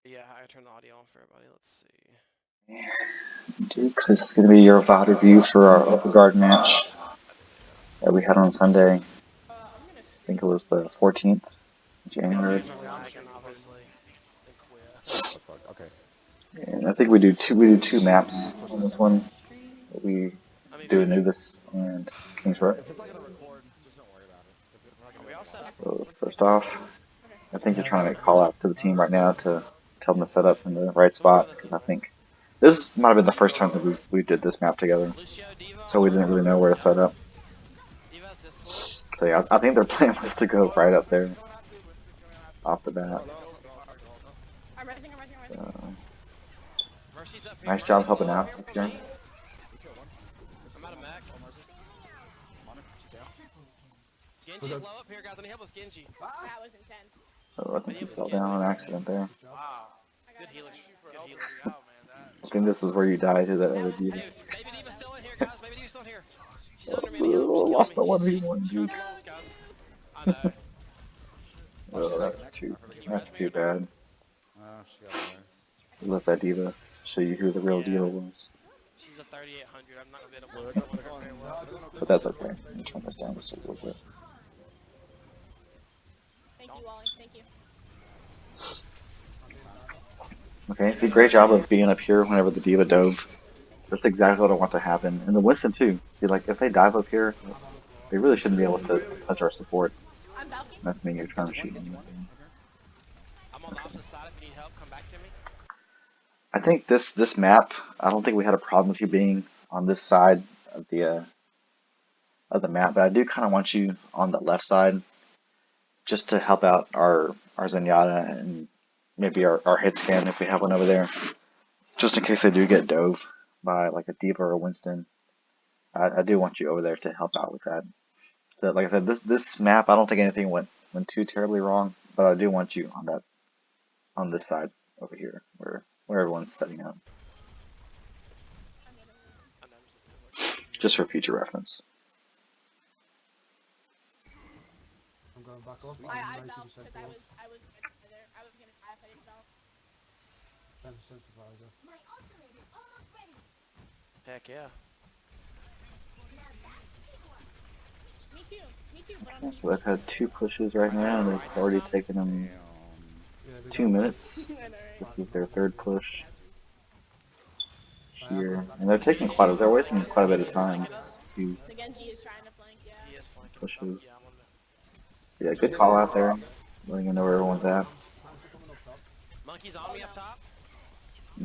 Yeah, I turned the audio on for everybody. Let's see. Dukes, this is going to be your VOD review for our Overguard match that we had on Sunday. I think it was the 14th of January. Lagging, obviously. And queer. Okay. And I think we do two maps on this one. We I mean, do Anubis and King's Row. If it's not gonna record, just don't worry about it. If it's not are gonna we all set up? So first off, I think you're trying to make call-outs to the team right now to tell them to set up in the right spot, because I think this might have been the first time that we did this map together, Lucio, Diva, so we didn't really know where to set up. Diva's Discord. So yeah, I think their plan was to go right up there off the bat. I'm rising. So, Mercy's up here. nice job Mercy's helping low out, up here with Kieran. me. I'm out of mech. Genji's low up here, guys. I need help with Genji. That was intense. Oh, I think he fell down on accident there. Wow. Good healers. Good healers. I think this is where you die to that other Diva. Hey, Baby Diva's still in here, guys. Baby Diva's still in here. She's under me. I need help. Oh, She's lost the killing me. 1v1, She's dude. under loans, guys. I know. Oh, that's too bad. she got there. Let that Diva show you who the real Yeah. Diva was. She's a 3800. I'm not gonna be able to play her very well. But that's okay. Let me turn this down just a little bit. Thank you, Wally. Thank you. Okay, see, great job of being up here whenever the Diva dove. That's exactly what I want to happen. And the Winston too. See, like, if they dive up here, they really shouldn't be able to touch our supports. I'm balking. That's me, you're trying to shoot me. I'm on the opposite side. If you need help, come back to me. I think this map, I don't think we had a problem with you being on this side of the map, but I do kind of want you on the left side just to help out our Zenyatta and maybe our hit scan if we have one over there, just in case they do get dove by like a Diva or a Winston. I do want you over there to help out with that. So, like I said, this map, I don't think anything went too terribly wrong, but I do want you on this side over here where everyone's setting up, just for future reference. I'm going back up. I balked because I was there. I was gonna die if I didn't balk. 10% survivor. Heck yeah. Me too. But I'm So they've had 2 pushes right now, and they've already taken them Yeah, 2 minutes. I know, right? This is their 3rd push here, and they're wasting quite a bit of time. These The Genji is trying to flank. Yeah. He is flanking. pushes. Yeah, I'm on the... Yeah, good call out there, letting them know where everyone's at. Monkey's on me up top.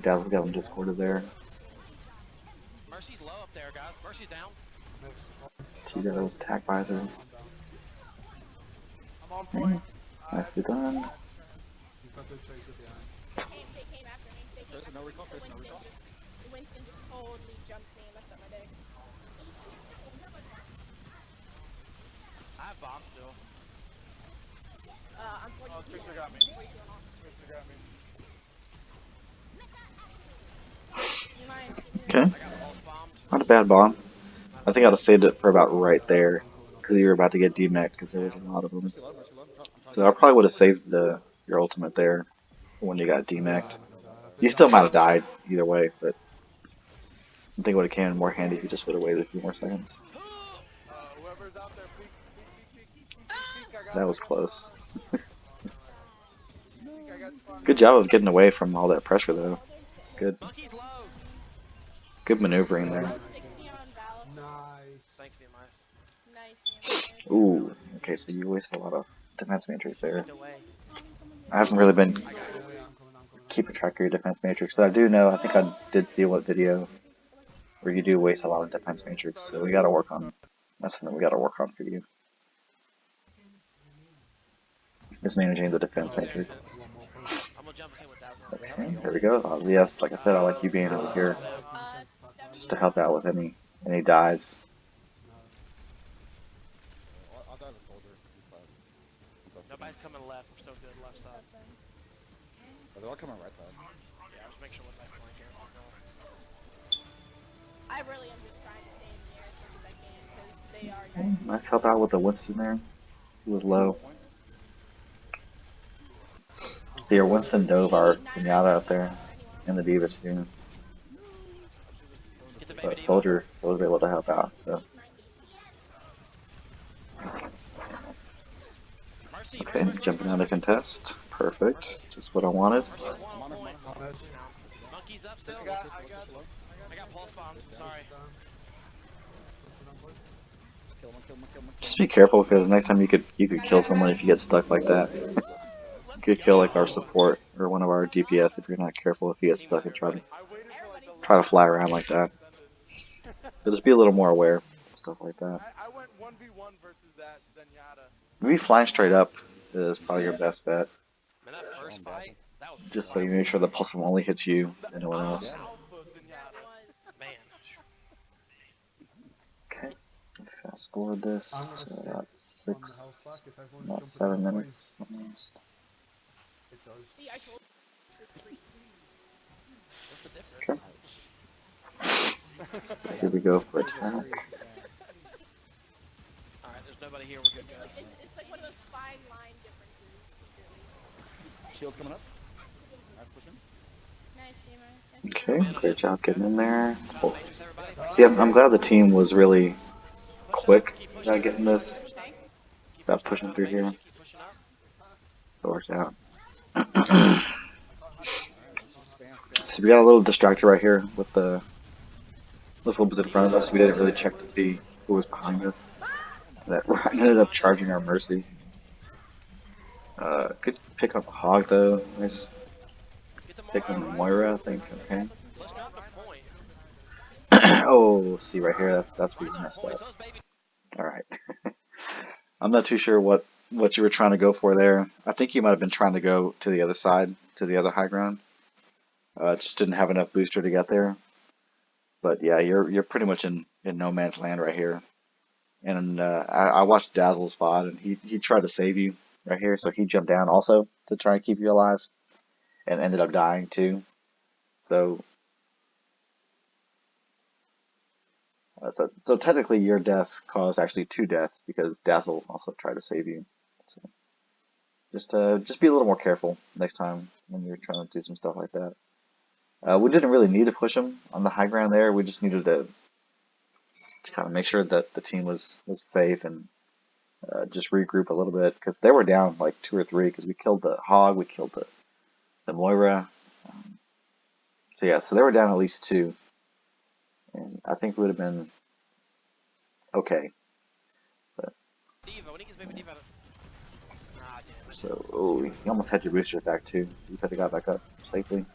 Dazzle's got them discorded there. Mercy's low up there, guys. Mercy's down. Tito attack visor. I'm on point. Nicely done. You've got the tracer behind. They came after me. They came Tracer, no recall, after me. Tracer, no recall. Winston just totally jumped me and messed up my day. I have bomb still. I'm 42. Oh, Tracer got me. 42 and all. Tracer got me. You mind? Okay, I got both bombed. not a bad bomb. I think I'd have saved it for about right there, because you were about to get demeched, because there was a lot of them. Mercy low. So I probably would have saved your ultimate there when you got demeched. You still might have died either way, but I think it would have came in more handy if you just would have waited a few more seconds. Whoever's out there, peek. That was close. Good job of getting away from all that pressure, though. Good Monkey's low. maneuvering there. 60 on Val. Nice. Thanks, Nice. Nice. Ooh, okay, so you wasted a lot of defense matrix there. Get away. I haven't really been I'm coming. keeping track of your defense matrix, but I do know, I think I did see what video where you do waste a lot of defense matrix, so we gotta work on, that's something we gotta work on for you. Is managing the defense matrix. I'm gonna jump in with Dazzle. Okay, there we go. Yes, like I said, I like you being over here just to help out with any dives. I'll dive a soldier inside. Nobody's coming left. We're still good left side. But they're all coming right side. Yeah, just make sure we're left flank here. I really am just trying to stay in the air as much as I can because they are guys. Nice help out with the Winston there. He was low. So your Winston dove our Zenyatta up there, and the D.Va too. Get the baby But diva. Soldier was able to help out, so. Mercy, Okay, mercy, jumping mercy, out of mercy. contest. Perfect. Just what I wanted. Mercy's one I'm on on him, point. I'm on him. Nice. Monkey's up still. I I got pulse bombs. Sorry. Down. Pushing on, boys. Kill him, kill him, kill him, kill Just him. be careful because next time you could kill someone if you get stuck like that. You Let's could kill like our go. support or one of our DPS if you're not careful if you get Team stuck up, and try to everybody. try to fly around like that. So just be a little more aware, stuff like that. I went 1v1 versus that Zenyatta. Maybe flying straight up is probably your best bet, Man, that first fight, that was just so you make sure the pulse bomb only hits you and no one That else. was alpha That Zenyatta. was. man. Okay, fast forward this I'm gonna to sit about on the health 6, pack if everyone's about jumping 7 on point. minutes almost. It does. See, I told you. What's the Okay, difference? so here we go for attack. Alright, there's nobody here. We're good, guys. It's like one of those fine line differences. Secretly. Shield's coming up. Nice push him. Nice game, nice. Okay, great job getting in there. Trying Oh. to matrix everybody. See, I'm glad the team was really Push quick up, keep pushing about up, getting keep this. pushing up. Okay. Keep About pushing pushing up, through matrix, here. you keep pushing up. It worked out. Alright, let's just spam. So we got a little distracted right here with the flip was in front of us. We didn't really check to see who was behind us. That Ryan ended up charging our Mercy. Good pick up a Hog though. Nice Get the pick on Moira. Moira, I think. Okay. Let's drop the point. Oh, see right here. That's where you messed up. Points, those baby. All right. I'm not too sure what you were trying to go for there. I think you might have been trying to go to the other side, to the other high ground. Just didn't have enough booster to get there. But yeah, you're pretty much in no man's land right here. And I watched Dazzle's spot, and he tried to save you right here, so he jumped down also to try and keep you alive, and ended up dying too. So so technically your death caused actually 2 deaths because Dazzle also tried to save you. So just be a little more careful next time when you're trying to do some stuff like that. We didn't really need to push him on the high ground there. We just needed to kind of make sure that the team was safe and just regroup a little bit because they were down like 2 or 3 because we killed the Hog, we killed the Moira. So yeah, so they were down at least 2, and I think we would have been okay. But Diva, when he gets baby Diva. Ah, damn it. so you almost had your booster back too. You could have got back up safely.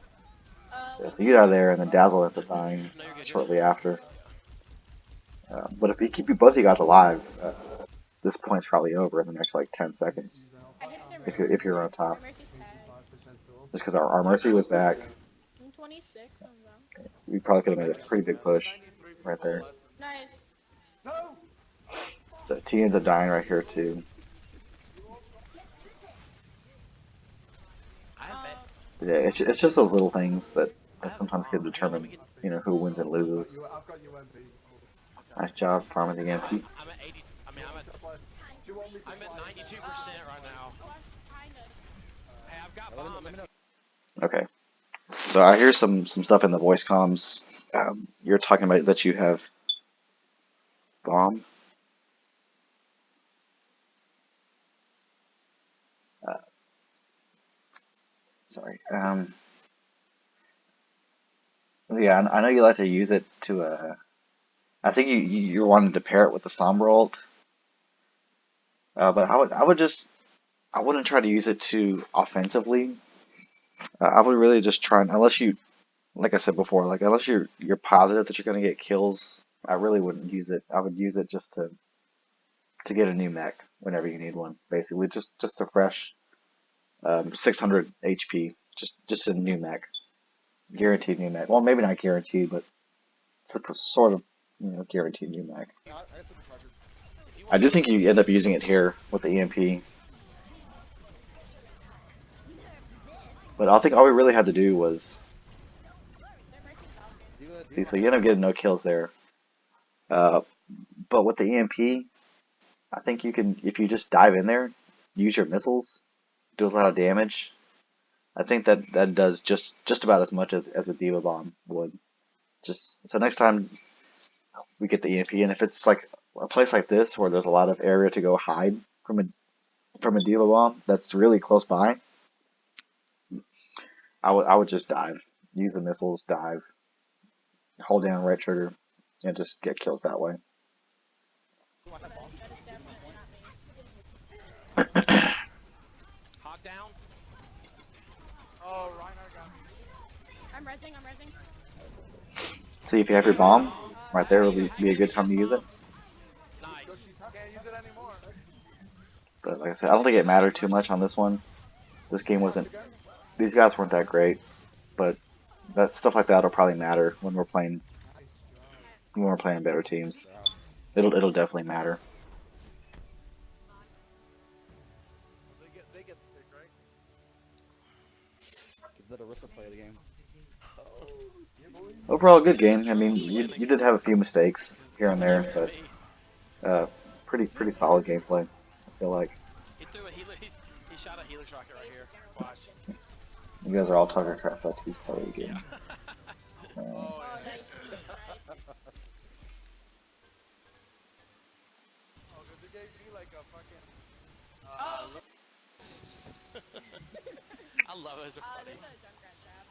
Yeah, so Uh, you got there, and then Dazzle ended up dying No, you're good. shortly after. But if you keep you both of you guys alive, this point's probably over in the next like 10 seconds I hit their if you're on top. Their Mercy's tag. 5% off. Just because our Mercy was back, I'm 26 on them. we probably could have made a pretty big push right there. Nice. No! So T ends up dying right here too. I bet. Yeah, it's just those little things that sometimes can determine, who wins and loses. I've got UMP. Nice job farming the MP. I'm at 80. I mean, Do you want me to I'm at 92% right now. Oh, I'm kind of. Hey, I've got bomb. If Okay. So I hear some stuff in the voice comms. You're talking about that you have bomb. Uh, sorry. Yeah, I know you like to use it to. I think you're wanting to pair it with the Sombra ult. But I wouldn't try to use it too offensively. I would really just try, unless you, like I said before, like unless you're positive that you're gonna get kills, I really wouldn't use it. I would use it just to get a new mech whenever you need one. Basically, just a fresh 600 HP, just a new mech, guaranteed new mech. Well, maybe not guaranteed, but it's a sort of guaranteed new mech. I got super charger. I do think you end up using it here with the EMP. But I think all we really had to do was Their Mercy's Falcon. see. So you end up getting no kills there. But with the EMP, I think you can, if you just dive in there, use your missiles, do a lot of damage. I think that does just about as much as a Diva Bomb would. Just so next time we get the EMP, and if it's like a place like this where there's a lot of area to go hide from a Diva Bomb that's really close by, I would just dive, use the missiles, dive, hold down right trigger, and just get kills that way. That is definitely not me. Hog down. Oh, Reinhardt got me. I'm rezzing. See if you have your bomb right there will I be a good time to use it. Nice. Can't use it anymore. But like I said, I don't think it mattered too much on this one. This game wasn't. These guys weren't that great, but that stuff like that'll probably matter when we're playing better teams. It'll definitely matter. They get the pick, right? Gives it a risk to play the game. Overall, good game. I mean, you did have a few mistakes here and there, but pretty solid gameplay. I feel like He threw a healer. He shot a healer's rocket right here. Watch. you guys are all talking crap about T's part of the game. Oh, Oh, yeah. nice. Oh, 'cause they gave me like a fucking. I love it as a funny. There's a Junkrat trap.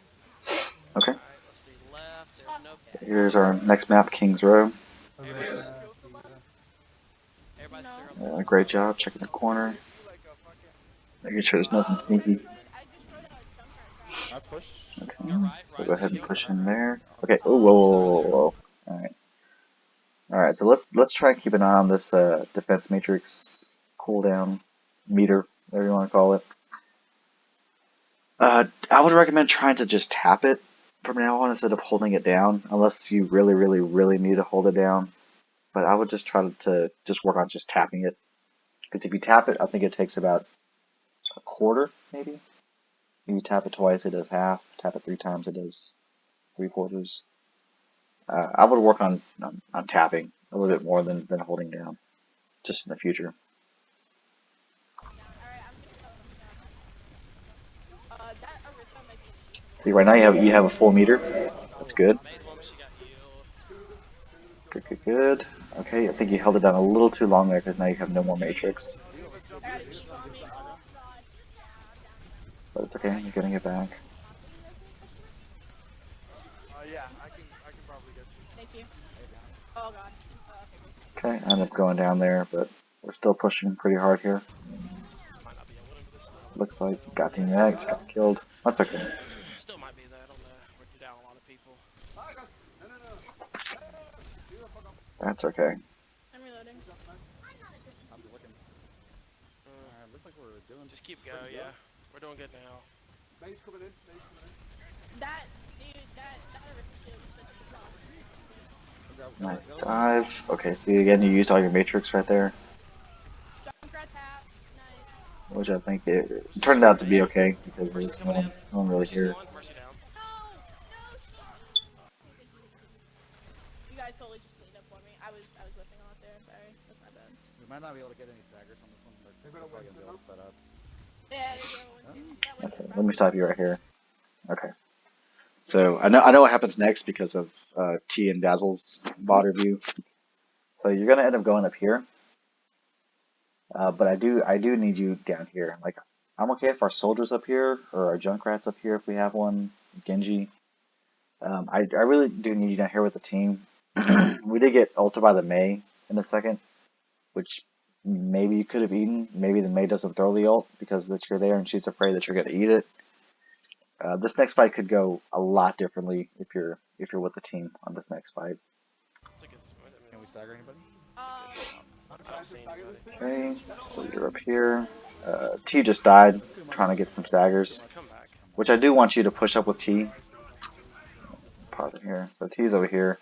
Okay, Alright, let's see. Left. There's no. here's our next map, King's Row. Everybody's No. clear. Great job checking the corner, Like a fucking. making sure there's nothing sneaky. I just wrote a Junkrat trap. Let's push. Okay, Go right, so right. go ahead and shield. push in there. Okay. Oh, whoa. All right. So let's try and keep an eye on this defense matrix cooldown meter, whatever you want to call it. I would recommend trying to just tap it from now on instead of holding it down, unless you really need to hold it down. But I would just try to just work on just tapping it, because if you tap it, I think it takes about a quarter, maybe. If you tap it twice, it does half. Tap it 3 times, it does 3/4. I would work on tapping a little bit more than holding down, just in the future. Alright, I'm gonna tell them. That Arista might be. See, right now you have a full meter. That's good. Made one, but she got healed. Good. Okay, I think you held it down a little too long there because now you have no more matrix. I got a keep on me. Oh, God. But it's okay. You're getting it back. Yeah, I can probably get you. Thank you. Oh, God. Okay, Okay, I end up going down there, but we're still pushing pretty hard here. Might not be able to this though. Looks like got the next, got killed. That's okay. Still might be there. I don't know. We're down a lot of people. That's okay. I'm reloading. How's it looking? Looks like we're doing Just keep go. Yeah, we're doing good now. Maze coming in. That, dude, that Arista shit was such a good Nice dive. Okay, see again, you used all your matrix right there, Junkrat tap. Nice. which I think it turned out to be okay because there's no one really Mercy's here. one. Mercy down. You guys totally just cleaned up for me. I was whiffing a lot there. Sorry, that's my bad. We might not be able to get any staggers on this one, but They're we're gonna probably win gonna be able to set up. Yeah, there's the other one too. That one Okay, was let me stop you right here. Okay. So I know what happens next because of T and Dazzle's bot review. So you're gonna end up going up here, but I do need you down here. Like I'm okay if our soldiers up here or our Junkrats up here if we have one, Genji. I really do need you down here with the team. We did get ulted by the Mei in a second, which maybe you could have eaten. Maybe the Mei doesn't throw the ult because that you're there and she's afraid that you're gonna eat it. This next fight could go a lot differently if you're with the team on this next fight. It's a good split. I Can we stagger anybody? I don't see anybody. Okay, so you're up here. T just died, trying to get some staggers, Come back. which I do want you to push up with T. Pause it here. So T's over here.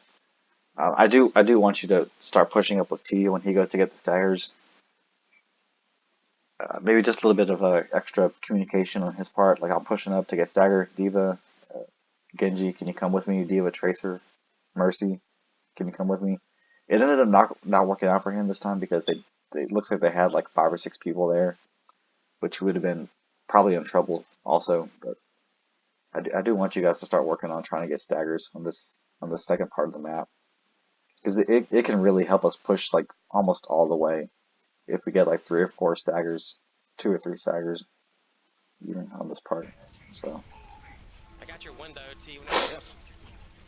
I do want you to start pushing up with T when he goes to get the staggers. Maybe just a little bit of extra communication on his part. Like I'm pushing up to get stagger. Diva, Genji, can you come with me? Diva, Tracer, Mercy, can you come with me? It ended up not working out for him this time because they looks like they had like 5 or 6 people there, which would have been probably in trouble also. But I do want you guys to start working on trying to get staggers on this second part of the map, because it can really help us push like almost all the way if we get like 3 or 4 staggers, 2 or 3 staggers even on this part. So I got your window, T.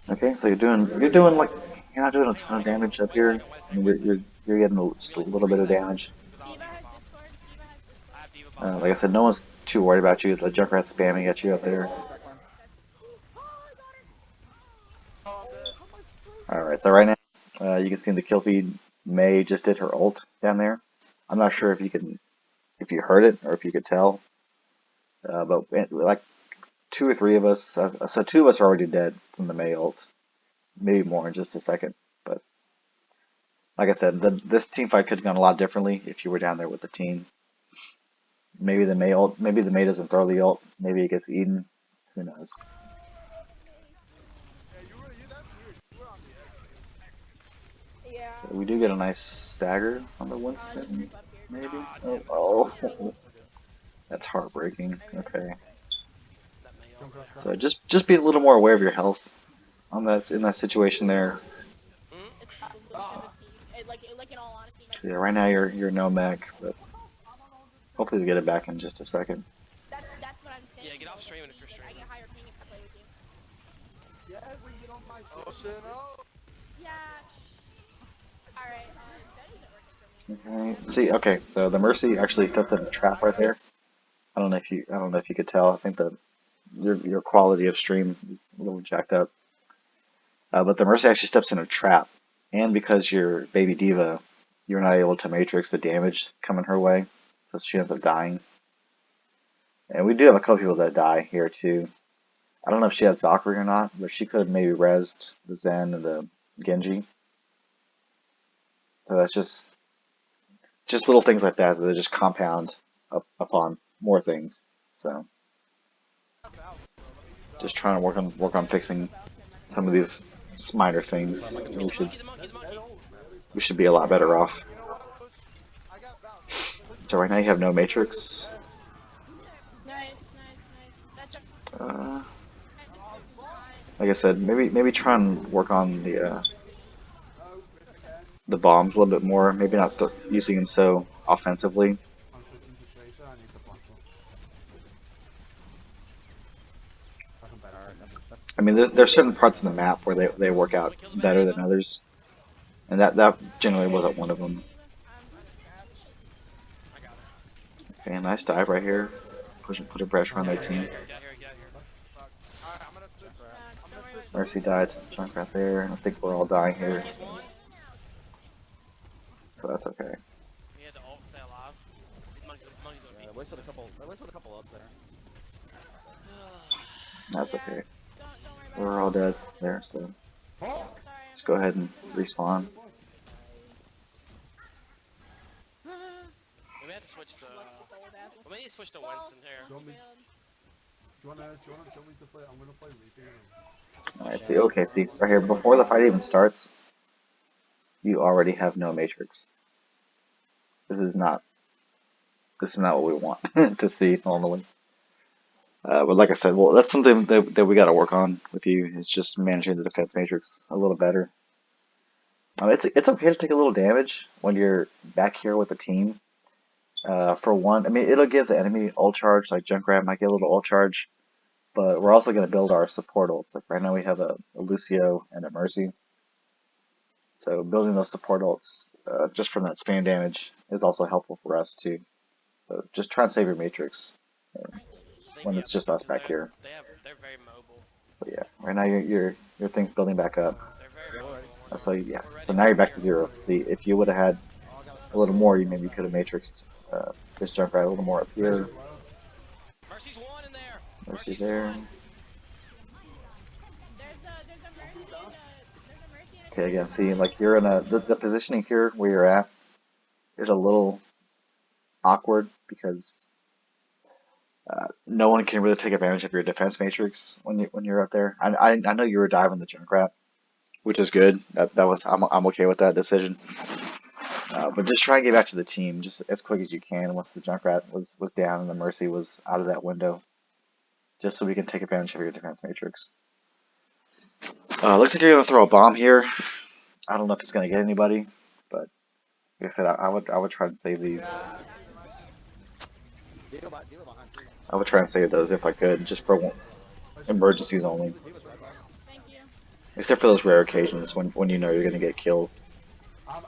okay, so you're like you're not doing a ton of damage up here. I mean, you're getting just a little bit of damage. Diva has Discord. Diva has Discord. I have Diva bomb. Like I said, no one's too worried about you. The Junkrat's spamming at you up there. Alright, so right now, you can see in the kill feed, Mei just did her ult down there. I'm not sure if you heard it or if you could tell, but like 2 or 3 of us, so 2 of us are already dead from the Mei ult. Maybe more in just a second, but like I said, this team fight could have gone a lot differently if you were down there with the team. Maybe the Mei doesn't throw the ult, maybe it gets eaten, who knows. Yeah. We do get a nice stagger on the Winston, maybe? Oh, that's heartbreaking. Okay. So just be a little more aware of your health on in that situation there. It's probably 17. Like in all honesty. Yeah, right now you're no mech, but hopefully we get it back in just a second. That's what I'm saying. Yeah, get off streaming if you're I streaming. get higher ping if I play with you. Yeah, we get on my Oh shit, no. Yeah. Alright, that isn't working for me. Okay. See, okay, so the Mercy actually stepped in a trap right there. I don't know if you could tell. I think your quality of stream is a little jacked up. But the Mercy actually steps in a trap, and because you're Baby Diva, you're not able to matrix the damage that's coming her way, so she ends up dying. And we do have a couple people that die here too. I don't know if she has Valkyrie or not, but she could have maybe rezzed the Zen and the Genji. So that's just little things like that that just compound upon more things. So just trying to work on fixing some of these minor things. We should be a lot better off. So right now you have no matrix. Nice. That's Like I said, maybe try and work on the bombs a little bit more. Maybe not using them so offensively. I'm switching to Tracer, I need to punch him. Fucking better. That's I mean, there's certain parts of the map where they work out better than others, and that generally wasn't one of them. Okay, nice dive right here. Putting pressure on their team. Mercy died to the chunk right there. I think we're all dying here, so that's okay. We had the ult stay alive. Monkeys on I me. wasted a couple ults there. That's okay. Don't worry about it. We're all dead there, so Sorry, just go ahead and respawn. We had to switch to. We need to switch to Winston here. Do you want me to play? I'm gonna play Reaper. Alright, see, okay, see, right here, before the fight even starts, you already have no matrix. This is not what we want to see normally. But like I said, well, that's something that we got to work on with you, is just managing the defense matrix a little better. It's okay to take a little damage when you're back here with the team. For one, I mean, it'll give the enemy ult charge, like Junkrat might get a little ult charge, but we're also going to build our support ults. Like right now we have a Lucio and a Mercy. So building those support ults just from that spam damage is also helpful for us too. So just try and save your matrix when it's just us back here. They're very mobile. But yeah, right now your thing's building back up. They're very mobile. So yeah, so now you're back to 0. See, if you would have had a little more, you maybe could have matrixed this Junkrat a little more up here. Mercy's one in there. Mercy there. There's a Mercy and a Okay, again, see, like you're in the positioning here where you're at is a little awkward because no one can really take advantage of your defense matrix when you're up there. I know you were diving the Junkrat, which is good. I'm okay with that decision. But just try and get back to the team just as quick as you can once the Junkrat was down and the Mercy was out of that window. just so we can take advantage of your defense matrix. Looks like you're gonna throw a bomb here. I don't know if it's gonna get anybody, but like I said, I would try and save these. D.Va behind three. I would try and save those if I could, just for emergencies only. D.Va's right side. Thank you. Except for those rare occasions when you know you're gonna get kills. I'm on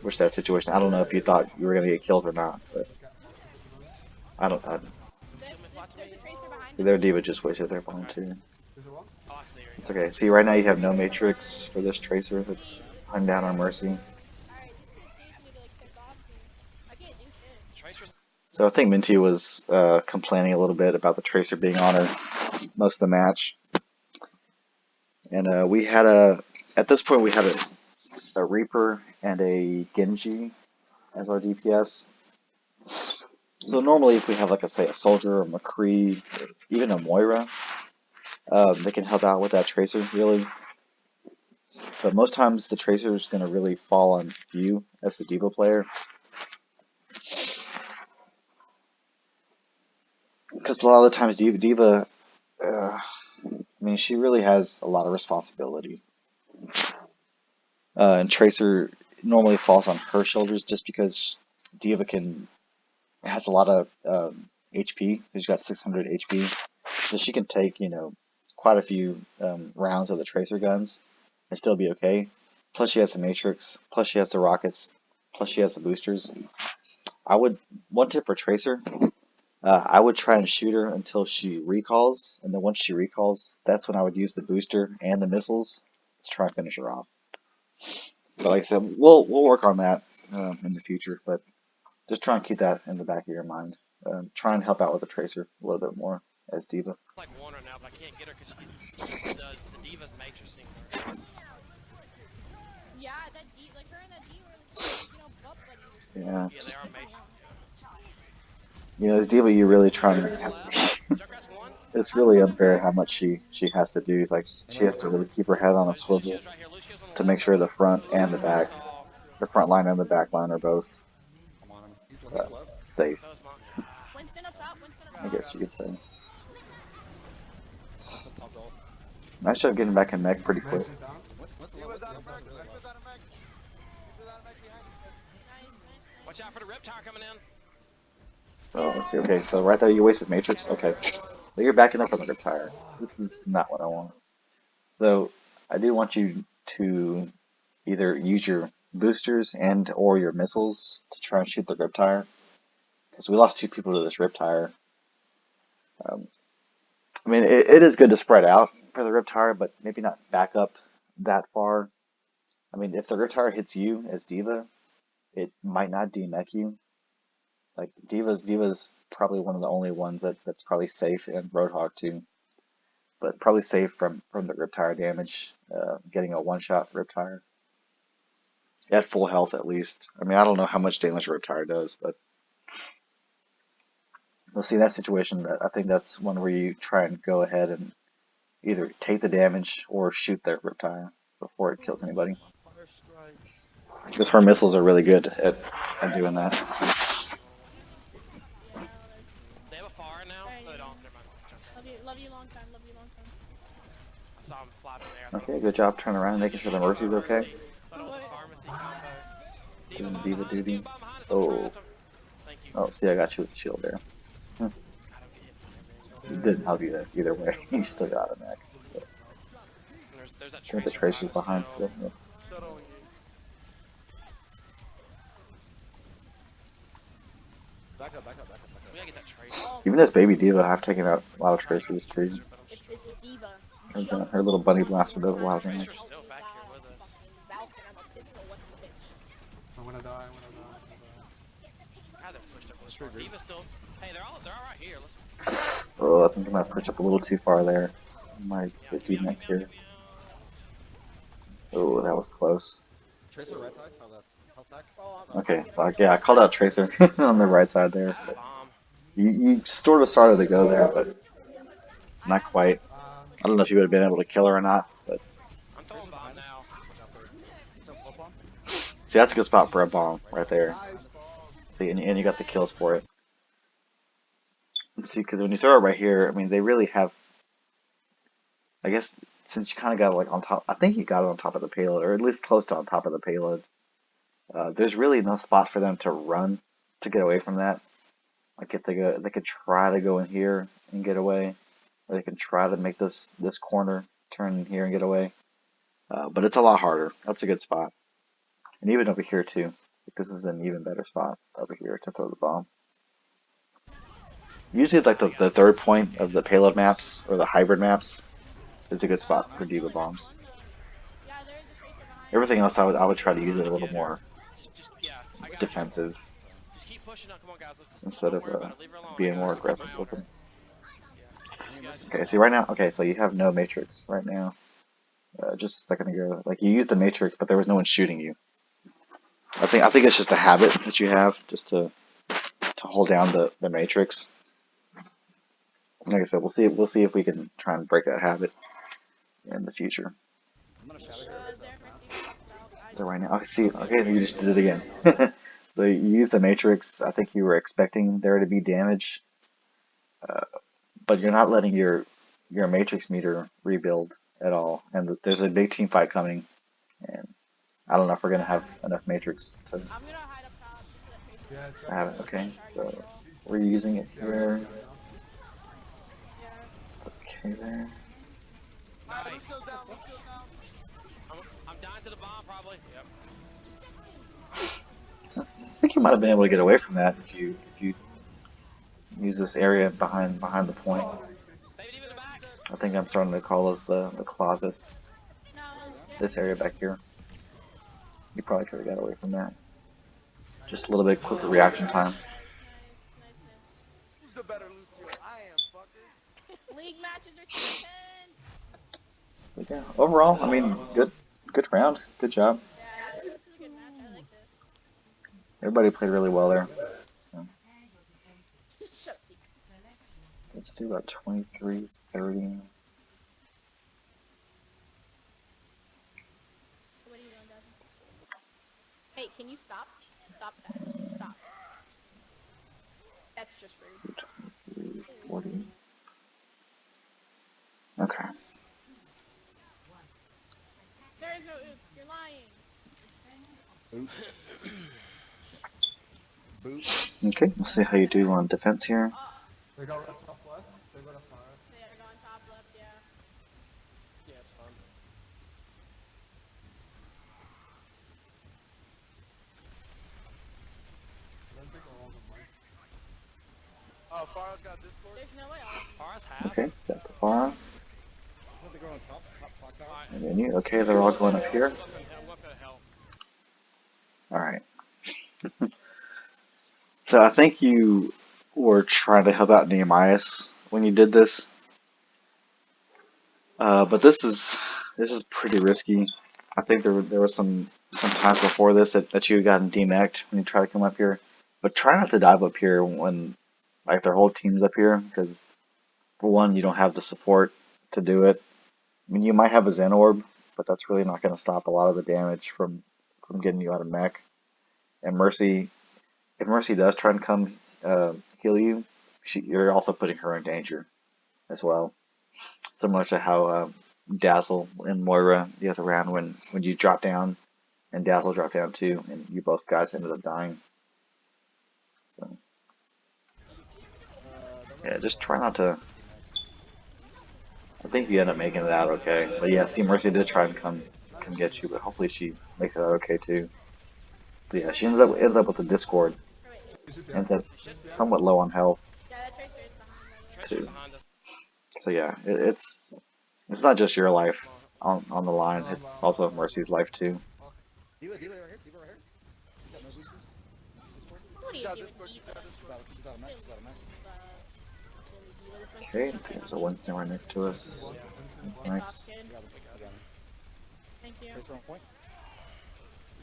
Which that situation, I don't know if you thought you were gonna get kills or not, but I don't. There's a tracer behind me. Their D.Va just wasted their bomb too. Is it one? Oh, I see her. It's okay. See, right now you have no matrix for this tracer that's hung down on Mercy. Alright, this kid seriously need to like pick off me. I can't do shit. Tracer's So I think Minty was complaining a little bit about the tracer being on her most of the match, and we had at this point we had a Reaper and a Genji as our DPS. So normally if we have like say a soldier or McCree, or even a Moira, they can help out with that tracer really. But most times the tracer is going to really fall on you as the D.Va player. Because a lot of the times D.Va, I mean, she really has a lot of responsibility. And Tracer normally falls on her shoulders just because D.Va has a lot of HP. She's got 600 HP. So she can take, quite a few rounds of the Tracer guns and still be okay. Plus she has the Matrix, plus she has the rockets, plus she has the boosters. One tip for Tracer, I would try and shoot her until she recalls, and then once she recalls, that's when I would use the booster and the missiles to try and finish her off. But like I said, we'll work on that in the future, but just try and keep that in the back of your mind. Try and help out with the Tracer a little bit more as D.Va. like one right now, but I can't get her because the D.Va's matrixing her. Yeah, that D, like her and that D were, butt buddies. Yeah. Yeah, they are matrixing. As D.Va, you really try and Junkrat's one. it's really unfair how much she has to do. Like she has to really keep her head on a swivel Lucio's right here. Lucio's on the to make sure the front and the back, Oh, the front line and the back line are both I'm on him. He's low. safe. that was mine. Winston up top, Winston up I top. guess you could say. That's a pop goal. Nice job getting back in mech pretty quick. Mansion down. What's the He low? was What's the out low? of mech. Really He well. was out of mech. He was out of mech behind you. Nice. Watch out for the Reptile coming in. So let's see. Okay, so right there you wasted Matrix. Okay, so you're backing up on the Reptire. This is not what I want. So I do want you to either use your boosters and or your missiles to try and shoot the Reptire, because we lost 2 people to this Reptire. I mean, it is good to spread out for the Reptire, but maybe not back up that far. I mean, if the Reptire hits you as D.Va, it might not demech you. Like D.Va's probably one of the only ones that's probably safe, and Roadhog too, but probably safe from the Reptire damage, getting a one-shot Reptire at full health at least. I mean, I don't know how much damage Reptire does, but we'll see in that situation. I think that's one where you try and go ahead and either take the damage or shoot their Reptire before it kills anybody, Fire strike. because her missiles are really good at doing that. They have a fire now. No, they don't. Never mind. Love you long time, love you long time. I saw him flapping there. Okay, good job turning around and making sure the Mercy's okay. Thought it was a pharmacy combo. Doing bomb D.Va behind us, duty. bomb behind us, I'm Oh. trapped. Thank you. Oh, see, I got you with the shield there. I don't get hit from everything. It didn't help you either way. You still got a mech. And there's that I think the tracer Tracer's behind still. still. Yeah. Shut on you. Back up. We gotta get that tracer. Even as Baby D.Va, I've taken out a lot of Tracers too. It's a diva. Her little bunny blaster does a lot of damage. Tracer's still back here with us. Falcon, I'm a pistol, what the bitch. I'm gonna die. God, they're pushed up this far. D.Va's still. Hey, they're all right here. Let's. Oh, I think I might push up a little too far there. I might get Meow, D-mech meow, here. meow, Oh, that was close. Tracer right side. How that health back? Oh, I'm Okay, so yeah, I called out Tracer on the right side there. meow. But Bomb. you sort of started to go there, but not quite. I don't know if you would have been able to kill her or not, but I'm throwing bomb now. see, that's a good spot for a bomb right there. See, and you got the kills for it. Let's see, because when you throw it right here, I mean, they really have. I guess since you kind of got it like on top, I think you got it on top of the payload, or at least close to on top of the payload. There's really no spot for them to run to get away from that. Like if they go, they could try to go in here and get away, or they can try to make this corner turn in here and get away. But it's a lot harder. That's a good spot, and even over here too. This is an even better spot over here to throw the bomb. Usually, like the third point of the payload maps or the hybrid maps is a good spot for diva bombs. Yeah, there is a tracer behind. Everything else, I would try to use it a little more Yeah, I got defensive you. Just keep pushing up. Come on, guys. Let's instead don't of worry about it. Leave her alone. being I more got her. aggressive Keep with my eye them. on her. You guys just- Okay, see right now. Okay, so you have no matrix right now. Just a second ago, like you used the matrix, but there was no one shooting you. I think it's just a habit that you have, just to hold down the matrix. Like I said, we'll see if we can try and break that habit in the future. I'm gonna shadow here. There, Mercy talked about. So right now, I see. Okay, you just did it again. So you used the matrix. I think you were expecting there to be damage, but you're not letting your matrix meter rebuild at all. And there's a big team fight coming, and I don't know if we're gonna have enough matrix to I'm gonna hide up top just so that tracer. Yeah, have it. Okay, so we're using it here. Yeah. Okay, there. Nice. Lucio's down, Lucio's down. I'm dying to the bomb, probably. Yep. I think you might have been able to get away from that if you use this area behind the point. David, even the back. I think I'm starting to call those the closets. No, This area back here. You probably could have got away from that. Just a little bit quicker reaction time. nice. Who's the better Lucio? I am, fucker. League matches are too intense. But yeah, overall, I mean, good round. Good job. Yeah, this is a good match. I like this. Everybody played really well there. So Shut up, Teak. let's do about 23, 30. What are you doing, Devin? Hey, can you stop? Stop that. Stop. That's just rude. 23, 40. Okay. There is no oops. You're lying. Boots. Boots. Okay, we'll see how you do on defense here. They go top left. They go to fire. They are going top left, yeah. Yeah, it's fun. I don't think all of them might. Oh, Farah's got Discord. There's no way all. Forest half. Okay, got the bar. I think they go on top clock tower. And then you, okay, they're all going up here. What the hell? Alright. So I think you were trying to help out Nehemias when you did this. But this is pretty risky. I think there were some times before this that you had gotten demeched when you try to come up here. But try not to dive up here when like their whole team's up here, because for one, you don't have the support to do it. I mean, you might have a Zen Orb, but that's really not going to stop a lot of the damage from getting you out of mech. And Mercy, if Mercy does try and come heal you, you're also putting her in danger as well. Similar to how Dazzle and Moira the other round when you dropped down and Dazzle dropped down too, and you both guys ended up dying. So yeah, just try not to. I think you end up making it out okay. But yeah, see, Mercy did try and come get you, but hopefully she makes it out okay too. But yeah, she ends up with the Discord. Or wait. Is it there? Ends up somewhat low on health Yeah, that tracer is behind me. Tracer's Two. behind us. so yeah, it's not just your life on the line, it's also Mercy's life too. Diva right here. Diva right here. She's got no boosters. Discord. What are you Got doing, Discord. Eva? Got Discord. She's out of match. She's out of match. Silly Diva. This one's Okay, there's a Winston right next to us. Piss Nice. off, kid. We got him. We got him. Thank you. Tracer on point.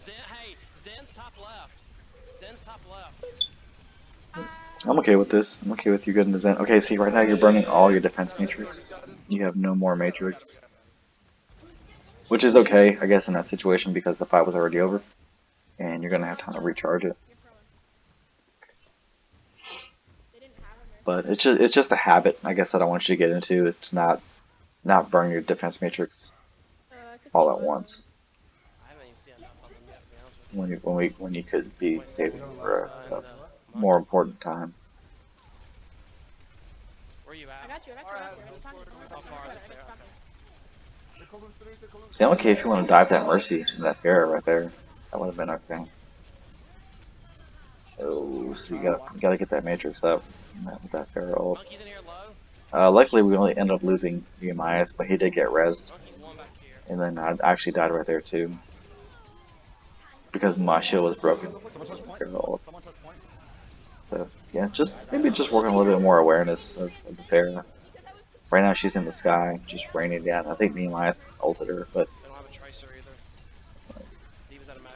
Hey, Zen's top left. Zen's top left. I'm okay with this. I'm okay with you getting the Zen. Okay, see, right now you're burning all your defense matrix. You have no more matrix. Which is okay, I guess, in that situation because the fight was already over. And you're going to have time to recharge it. You're prone. They didn't have but it's just a habit, I guess, that I want you to get into, is to not burn your defense matrix I could see all at why. once I haven't even seen enough of them yet, to be honest with you. when you could be Wait, saving for and a the more monkey. important time. Where you I at? got you. I got you. I got you. I got you. How far is it there? Okay. They're calling three, they're calling See, I'm okay if you want to dive that Mercy in that Pharah right there. That would have been okay. Oh, so you gotta get that matrix up with that Pharah ult. Monkey's in here low. Luckily, we only ended up losing Nehemias, but he did get rezzed, Monkey's one back here. and then I actually died right there too because my shield was broken. Someone touch point. Pharah ult. Someone touch point. So yeah, maybe just working a little bit more awareness of the Pharah. Right now she's in the sky, just raining down. I think Nehemias ulted her, but They don't have a tracer either. Diva's out of mag.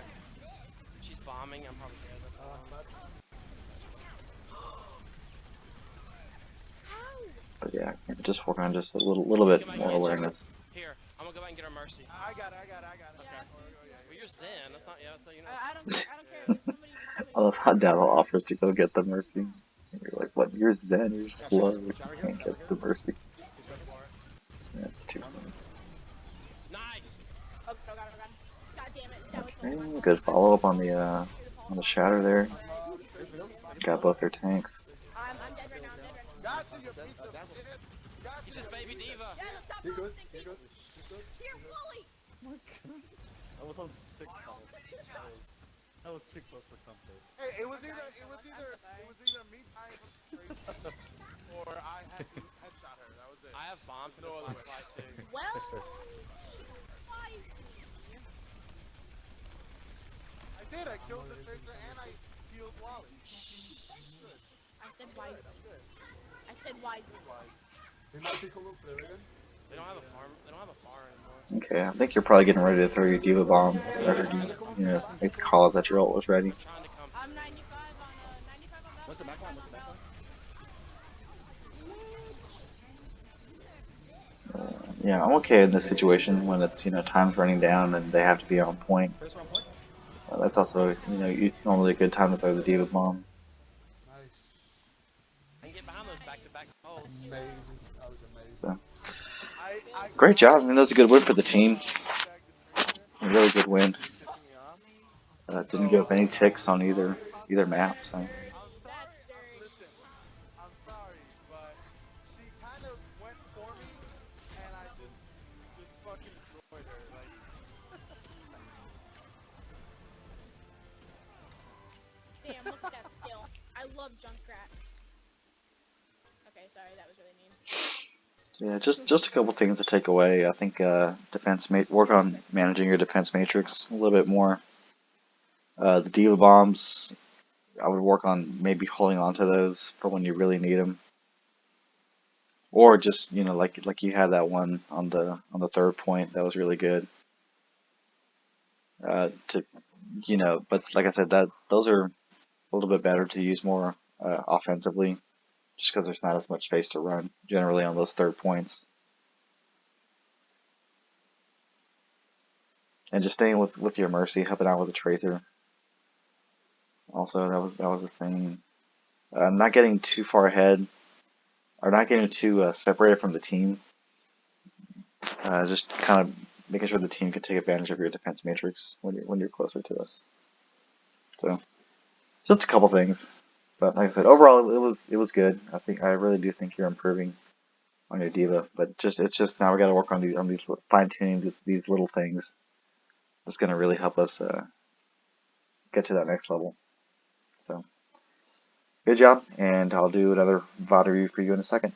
She's bombing. I'm probably dead. but yeah, just working on just a little bit more awareness. Here, I'm gonna go back and get her Mercy. I got it. Okay. Well, you're Zen. That's not, yeah, so you know. I don't care. Somebody. I love how Dabo offers to go get the Mercy. And you're like, what? You're Zen, you're slow, you can't get the Mercy. That's too funny. Nice! Oh, got him. God damn it. That was Okay, good follow up on the shatter there. Got both their tanks. I'm dead right now. I'm dead right now. Got you, you piece of shit. Got Get you. this baby Diva! Yeah, stop You're good, promising you're people. good. Here, Wooly. Oh my god. I was on 6 health. That was too close for comfort. Hey, it was either me tying from straight or I had to headshot her. That was it. I have bombs in this No one other way. fight too. Well, wisely. I did. I killed the tracer and I healed Wally. I said wisely. They might be calling three again. They don't have a farm. They don't have a farm anymore. Okay, I think you're probably getting ready to throw your Diva bomb after you make the call up that your ult was ready. They're trying to come. I'm 95 on that. What's the back line? What's the back line? Yeah, I'm okay in this situation when it's time's running down and they have to be on point. Tracer on point. That's also normally a good time to throw the Diva bomb. Nice. I can get behind those back-to-back holes. Amazing. That was amazing. So, I great job. I mean, that was a good win for the team. A really good win. Didn't give up any ticks on either map. So. Listen, I'm sorry, but she kind of went for me, and I just fucking destroyed her. Like, Damn, look at that skill. I love Junkrat. Okay, sorry, that was really mean. Yeah, just a couple things to take away. I think work on managing your defense matrix a little bit more. The Diva bombs, I would work on maybe holding on to those for when you really need them, or just like you had that one on the third point that was really good. But like I said, those are a little bit better to use more offensively, just because there's not as much space to run generally on those third points. And just staying with your Mercy, helping out with the Tracer. Also, that was a thing. Not getting too far ahead, or not getting too separated from the team. Just kind of making sure the team can take advantage of your defense matrix when you're closer to us. So, just a couple things. But like I said, overall it was good. I really do think you're improving on your Diva. But it's just now we got to work on these fine tuning these little things. That's gonna really help us get to that next level. So, good job, and I'll do another VOD review for you in a second.